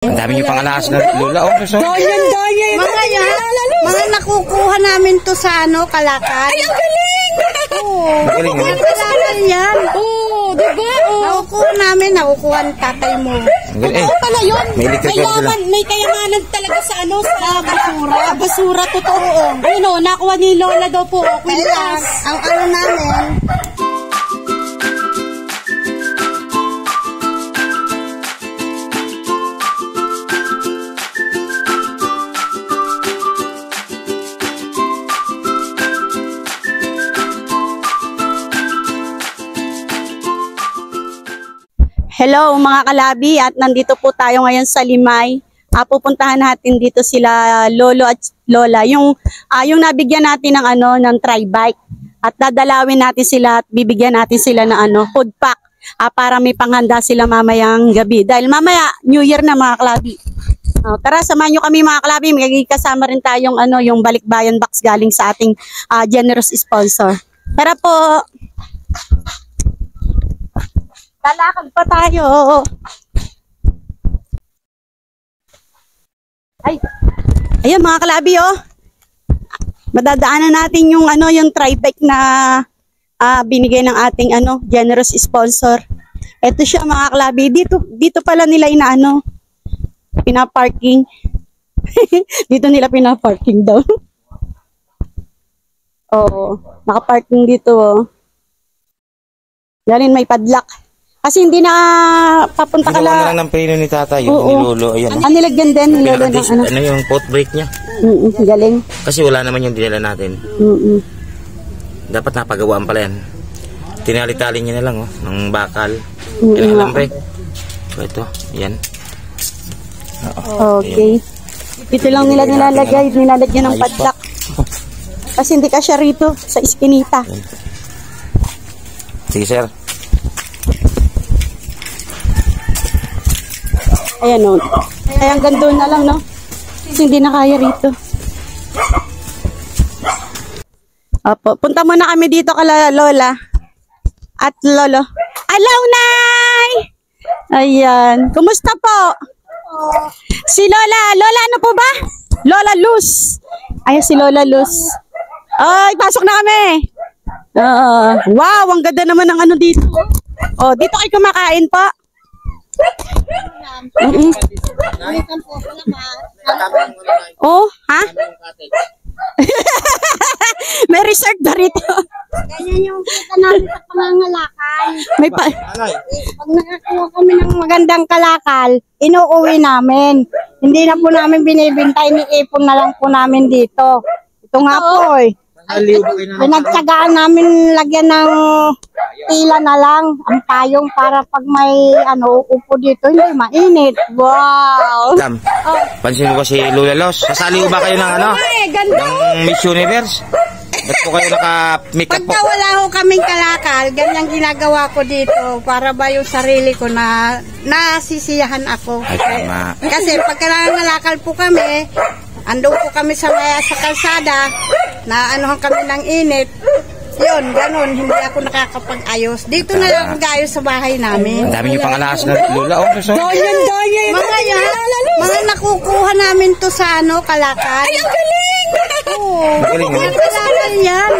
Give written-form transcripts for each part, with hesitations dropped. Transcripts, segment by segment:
Ang dami niyo pang alas na lola. Oh, so. Mga nakukuha namin to sa Kalakal. Ay, ang galing! Oo. Magaling, mga kalakal yan. Oo, diba? Nakukuha namin, nakukuha ang tatay mo. Oo pala yun. May kayamanan talaga sa sa basura. Basura, totoo. Ayun o, nakuha ni Lola daw po. Kwintas. Ang namin, hello mga kalabi, at nandito po tayo ngayon sa Limay. Pupuntahan natin dito sila Lolo at Lola. Yung nabigyan natin ng ng tri-bike. At dadalawin natin sila at bibigyan natin sila ng food pack para may panghanda sila mamayang gabi. Dahil mamaya New Year na mga kalabi. Tara, samahan nyo kami mga kalabi. May kasama rin tayong yung balikbayan box galing sa ating generous sponsor. Tara po. Lalakad pa tayo. Ayun mga kalabi madadaanan natin yung yung tri-bike na binigay ng ating generous sponsor. Ito siya mga kalabi. Dito pala nila pinaparking. Dito nila pinaparking daw. Nakaparking dito. Galing may padlock. Kasi hindi na papunta ka lang ng preno ni tatay, yung ni Lolo. Ayan. Nilagyan din ni Lolo ng yung pot brake niya. Galing. Kasi wala naman yung dinala natin. Dapat napagawaan pala yan. Tinali-tali niya na lang ng bakal. Alambre. So ito, yan. Okay. Dito lang nila nilalagay, nilalagyan ng padlock. Kasi hindi ka siya rito sa iskinita. Sige sir. Ayan Ay hanggang doon na lang kasi hindi na kaya rito. Punta muna kami dito kala Lola at Lolo. Hello, Nay! Ayan. Kumusta po? Si Lola. Lola ano po ba? Lola Luz. Ayan si Lola Luz. Ay, pasok na kami. Wow, ang ganda naman ng dito. Dito kayo kumakain po. Ha? May resort ba rito? Ganyan yung kita namin sa pangangalakal. Pag nakakuha kami ng magandang kalakal, inuuwi namin. Hindi na po namin binibintay, ipon na lang po namin dito. Ito nga po pinagtsagaan namin lagyan ng tila na lang ang payong para pag may upo dito hindi mainit. Wow! Pansin ko si Lola Los. Sasali ba kayo ng ng Miss Universe? Ba't po kayo naka-makeup po? Pagka wala ho kaming kalakal, ganyan ginagawa ko dito para ba yung sarili ko na nasisiyahan ako. Ay, tama. Kasi pagka nangangalakal po kami, andun po kami sa kalsada, na kami ng init. Yun, ganun, hindi ako nakakapag-ayos. Dito na lang mag-ayos sa bahay namin. Ang dami niyo pang alas na lola. Mga nakukuha namin to sa Kalakal. Ay, ang galing! Magaling, mga kalakal yan.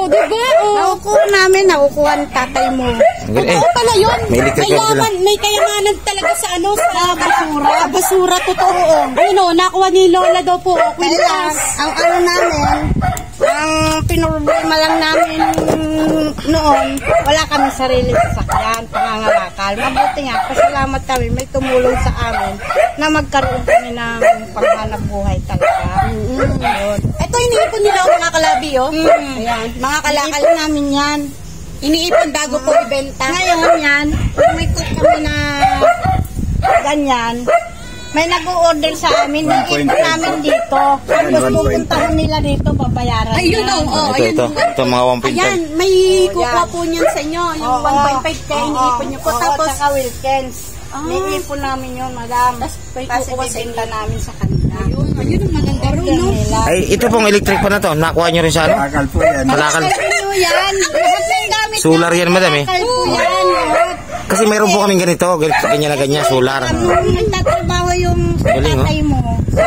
Diba? Nakukuha namin, nakukuha ang tatay mo. Oo pala yun. May kayamanan talaga sa sa basura. Basura, totoo. Ayun nakuha ni Lola daw po. Kwintas. Ang namin, ang pinroblema lang namin noon, wala kami sarili sasakyan, pangangalakal. Mabuti nga, pasalamat kami, may tumulong sa amin na magkaroon kami ng panghanap buhay talaga. Ito iniipon nila mga kalabi, Ayan, mga kalakal namin yan. Iniipon bago po ibenta. Ngayon yan, may cook kami na ganyan. May nag-o-order sa amin, iipon namin dito. Tapos pupuntahan nila dito, babayaran. Ayun ito mga 1.5. Ayan, may kukuha po niyan sa inyo. Yung 1.5 kayo, iniipon nyo po. Tapos, saka Wilkins. Niipon namin yun, madam. Kasi bibenta namin sa kanila. Ayun ang maganda rin, no? Ay, ito pong electric pa na to. Nakuha nyo rin sa Kalakal po yan. Kalakal. Yan. Lahat ng gamit Solar yan, madam Kalakal po yan. Kasi mayroon po kaming ganito, ganyan na ganyan, solar. Nagtatrabaho yung Galing, tatay mo sa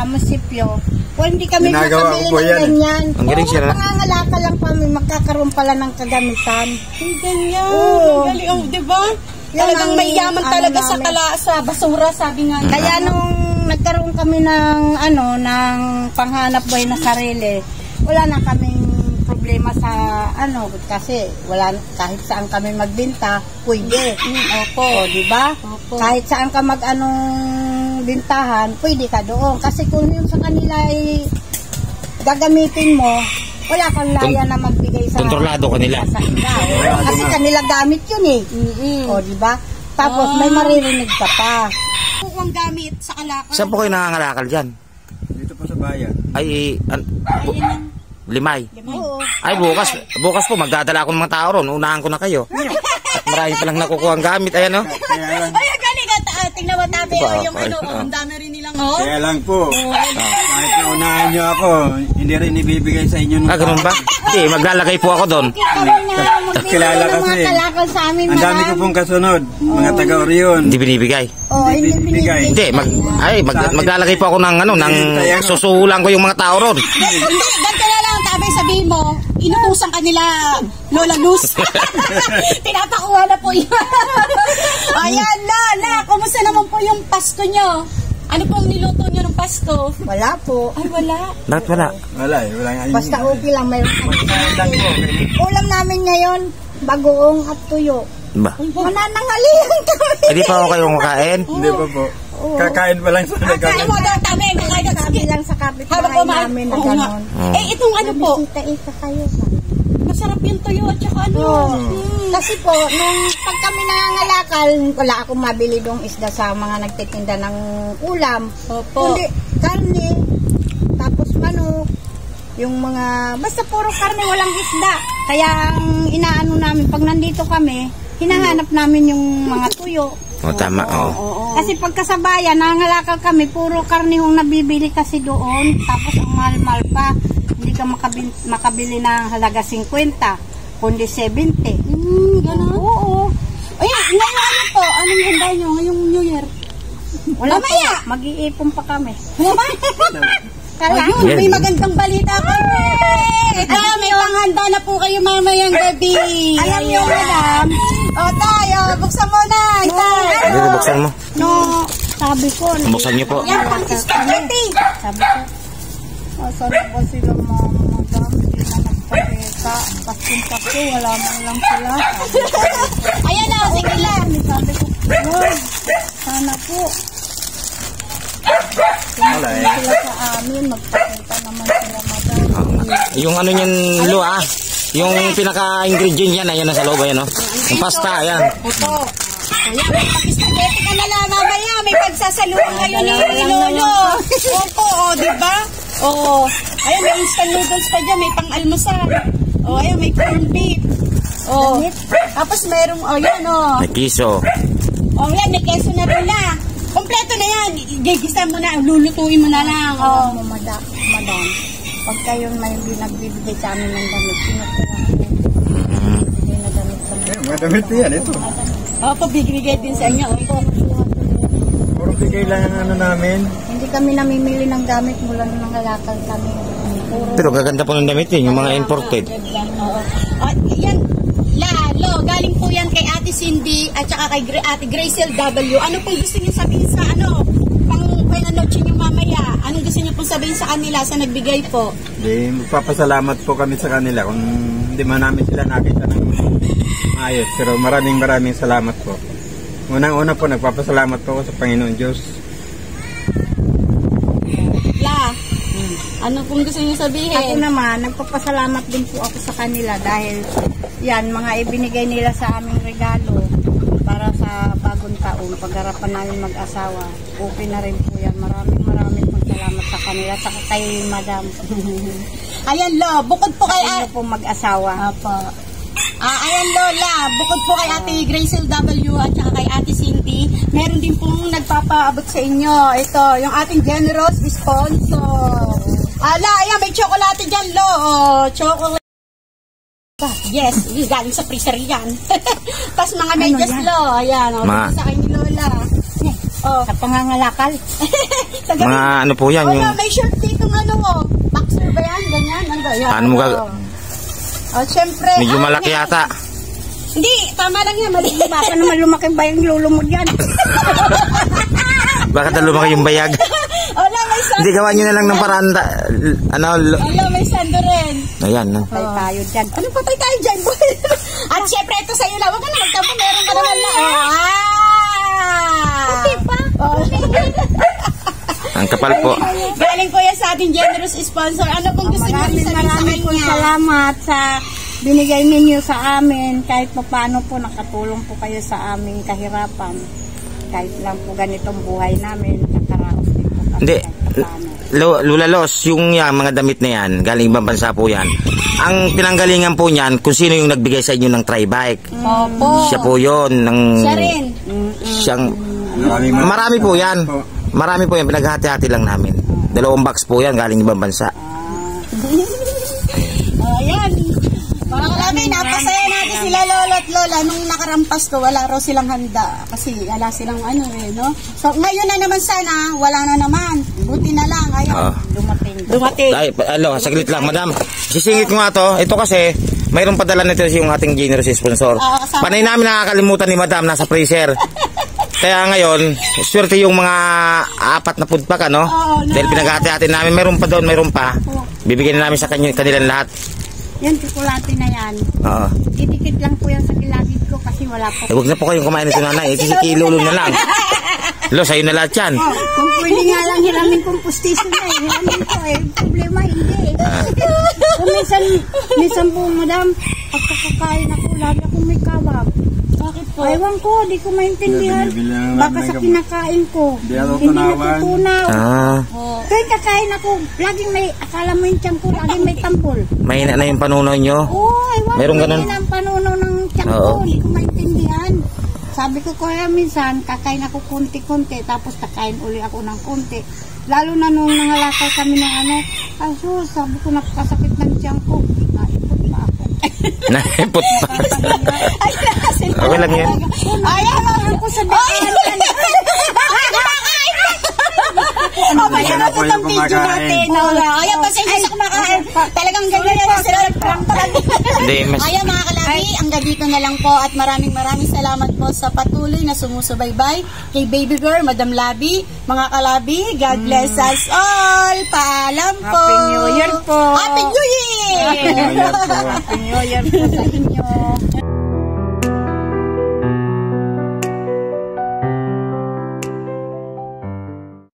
munisipyo. Well, hindi kami Ginagawa ko po makabili ng yan. ganyan. Ang galing siya, Pangangalakal lang kami, magkakaroon pala ng kagamitan. Ang ganyan. Oo. Ang galing. Oh, diba? Yan Talagang ang may yaman ano talaga namin. sa basura, sabi nga. Kaya nung nagkaroon kami ng panghanap buhay na sarili, wala na kaming problema sa kasi kahit saan kami magbenta, pwede. Opo. O, di ba? Opo. Kahit saan ka bintahan, pwede ka doon. Kasi kung yung sa kanila ay gagamitin mo, wala kang laya na magbigay sa Kontrolado kanila. sa iba. Kasi kanila gamit yun eh. O, di ba? Tapos may maririnig ka pa. Ang gamit sa kalakal. Saan po kayo nangangalakal dyan? Dito po sa bayan. Ay, Limay. Oo. Ay, bukas po, magdadala ako ng mga tao ron. Unahan ko na kayo. At marami palang nakukuha ang gamit. Ayan, oh. Kaya lang, Ay, ang galing. Tingnan mo tabi. Diba? Yung ang dami rin nilang, kaya lang po. Kahit naunahan nyo ako, hindi rin ibibigay sa inyo. Ah, ganun ba? Hindi, maglalagay po ako doon. Kilala kasi. Mga kalakal sa amin, Ang dami ko pong kasunod. Mga taga-Orion. Hindi binibigay. hindi Bibigay. Hindi, maglalagay po ako ng susuhulan ko yung mga tao ron. Hindi, ganito na lang, tabi, sabihin mo, inutusan ka nila, Lola Luz. Tinapakuha na po yun. Ayan, Lola, kumusta naman po yung Pasko nyo? Ano pong niluto nyo ng Pasko? Wala po. Ay, wala. Bakit wala? Wala eh. Wala nga. Basta okay lang. Mayroon Magkain lang po. ulam namin ngayon, bagoong at tuyo. Ba? Mananangalihan kami. Hindi pa ako kayong makain. Hindi pa po. Kakain pa lang sa Kaya nagkain. mo daw, tabi, kakain ka Sabi lang sa Habang kapitbahay kumain. namin na Oo nga. gano'n. Eh, itong ano po, Bisita-ita kayo. masarap yung tuyo at saka ano. Oo. Kasi po, nung pag kami nangangalakal, wala akong mabili dong isda sa mga nagtitinda ng ulam. Opo. Kundi karne, tapos manok, yung mga, basta puro karne, walang isda. Kaya ang inaano namin, pag nandito kami, hinahanap namin yung mga tuyo. O, tama. Oo. Oo. Kasi pagkasabayan, nangangalakal kami, puro karne yung nabibili kasi doon. Tapos ang mahal-mahal pa. Hindi ka makabili ng halaga 50, kundi 70. Ganun? Oo. Ay, ngayon ano po? Anong handa nyo ngayong New Year? Wala Mamaya! po. Mag-iipon pa kami. Kala, Yan. may magandang balita ka. May panghanda na po kayo mamayang gabi. Alam niyo, madam, O tayo, buksan mo na. Hindi, buksan mo. no, sabi ko, Buksan niyo po. Yan, pang spaghetti. sabi ko, asan na ba sila mga madam? Hindi na nagpakita. Pasko, wala man lang sila. Ayan na, sige lang. Sabi ko, Lord, sana po. Wala eh. Sila sa amin, magpakita naman sila madam. Yung ano niyan, Lu, yung pinaka-ingredient yan, ayan na sa loob, ayan, no? Yung pasta, ayan. Opo. Ayan, may pag-spaghetti ka na lang mamaya. May pagsasaluhan kayo ni Lolo. Opo, di ba? Oo. Ayan, may instant noodles pa dyan. May pang-almusal. O, ayan, may corned beef. O, tapos merong, yan, May piso. O, yan, may keso na rin na. Kompleto na yan. Gigisa mo na, lulutuin mo na lang. Oo, madam. Pag kayo may nagbibigay sa amin ng damit, kinukuha ko. Hindi na damit sa mga. Mga damit yan, ito. Opo, bigay din sa inyo. Opo. Puro bigay lang ang ano namin. Hindi kami namimili ng gamit mula nung nangalakal kami. Puro Pero gaganda po ng damit yun, yung mga imported. Oo. Yan, Lalo, galing po yan kay Ate Cindy at saka kay Ate Gracel W. Ano pong gusto niyo sabihin sa pang-noche niyo mamaya? Anong gusto niyo pong sabihin sa kanila sa nagbigay po? Di, magpapasalamat po kami sa kanila kung hindi man namin sila nakita ng ayos. Pero maraming salamat po. Unang-una po, nagpapasalamat po ako sa Panginoon Diyos. Ano pong gusto niyo Ako sabihin? naman, nagpapasalamat din po ako sa kanila dahil yan, mga ibinigay nila sa aming regalo para sa bagong taon, pagharapan namin mag-asawa. Okay na rin po yan. Maraming salamat sa kanila, sa kay Madam. Ayan, Lo, bukod po kay Ano po mag-asawa. Apo. Ayan, Lola, bukod po kay Ate Gracel W at saka kay Ate Cindy, meron din pong nagpapaabot sa inyo. Ito, yung ating generous sponsor. Ayan, may chocolate dyan, Lo. Chocolate. Yes, galing sa freezer yan. Tapos mga medyas lo, ayan, o, sa kay ni Lola. Oh, sa pangangalakal. Mga ano po yan? Yung... may shirt dito ng ano mo. Boxer ba yan? Ganyan? Ano ba yan? Ano mo Oh, syempre. medyo malaki yata. Hindi, tama lang yan. Mali. Baka naman lumaki ba yung lolo mo dyan? Bakit na lumaki yung bayag? Wala, may sando. Hindi, gawa nyo na lang ng paraan. Wala, may sando rin. Ayan. Patay tayo dyan. Ano patay tayo dyan, boy? At syempre, ito sa'yo lang. Huwag ka na magtampo. Meron ka naman na. Puti pa. Ang kapal po. Galing ko yan sa ating generous sponsor. Ano pong gusto niyo sabihin sa kanya? Salamat sa binigay ninyo sa amin. Kahit pa paano po nakatulong po kayo sa aming kahirapan. Kahit lang po ganitong buhay namin, nakaraos din po kami. Hindi. Lula Los, yung mga damit na yan, galing ibang bansa po yan. Ang pinanggalingan po niyan, kung sino yung nagbigay sa inyo ng tri-bike. Opo. Siya po yun. Siya rin. Marami po yan. Marami po yan. Pinaghati-hati lang namin. 2 box po yan, galing ibang bansa. Ayan. Mga kalabi, napasaya natin sila Lolo at Lola. Nung nakarampas ko, wala raw silang handa. Kasi wala silang no? So, ngayon na naman sana, wala na naman. Buti na lang. Ayan, dumating. Ay, saglit lang, madam. Sisingit ko nga to. Ito kasi, mayroong padala nito yung ating generous sponsor. Panay namin nakakalimutan ni madam, nasa freezer. Kaya ngayon, swerte yung mga 4 na food pack, ano? Dahil pinaghati-hati namin, mayroon pa doon, mayroon pa. Bibigyan namin sa kanilang lahat. Yan, tsokolate na yan. Oo. Didikit lang po yan sa kilagid ko kasi wala po. Huwag na po kayong kumain nito, nanay. Kilolo na lang. Lo, sa'yo na lahat yan. Kung pwede nga lang hiramin kong postisyon na hiramin ko problema hindi. Kung minsan po, madam, pagkakakain ako, lagi akong may kawag. Bakit po? Ewan ko, di ko maintindihan. Baka sa kinakain ko. Hindi natutunaw. Kaya kakain ako, laging may, akala mo yung tiyan ko, laging may tampol. Mahina na yung panunaw nyo? Oo, ewan. Mayroong ganun? Mahina ang panunaw ng tiyan ko, di ko maintindihan. Sabi ko kaya minsan, kakain ako konti-konti, tapos kakain uli ako ng konti. Lalo na nung nangalakal kami ng sabi ko napakasakit ng tiyan ko. Naipot pa ako. Naipot pa. Okay lang yan. Ayan, ako sa daan. Ayan na po itong video natin. Ayan, pasensya sa kumakain. Talagang ganyan yan sila. Ayan mga kalabi, hanggang dito na lang po at maraming salamat po sa patuloy na sumusubaybay kay Baby Girl, Madam Labi. Mga kalabi, God bless us all. Paalam po. Happy New Year po. Happy New Year. Happy New Year po sa inyo.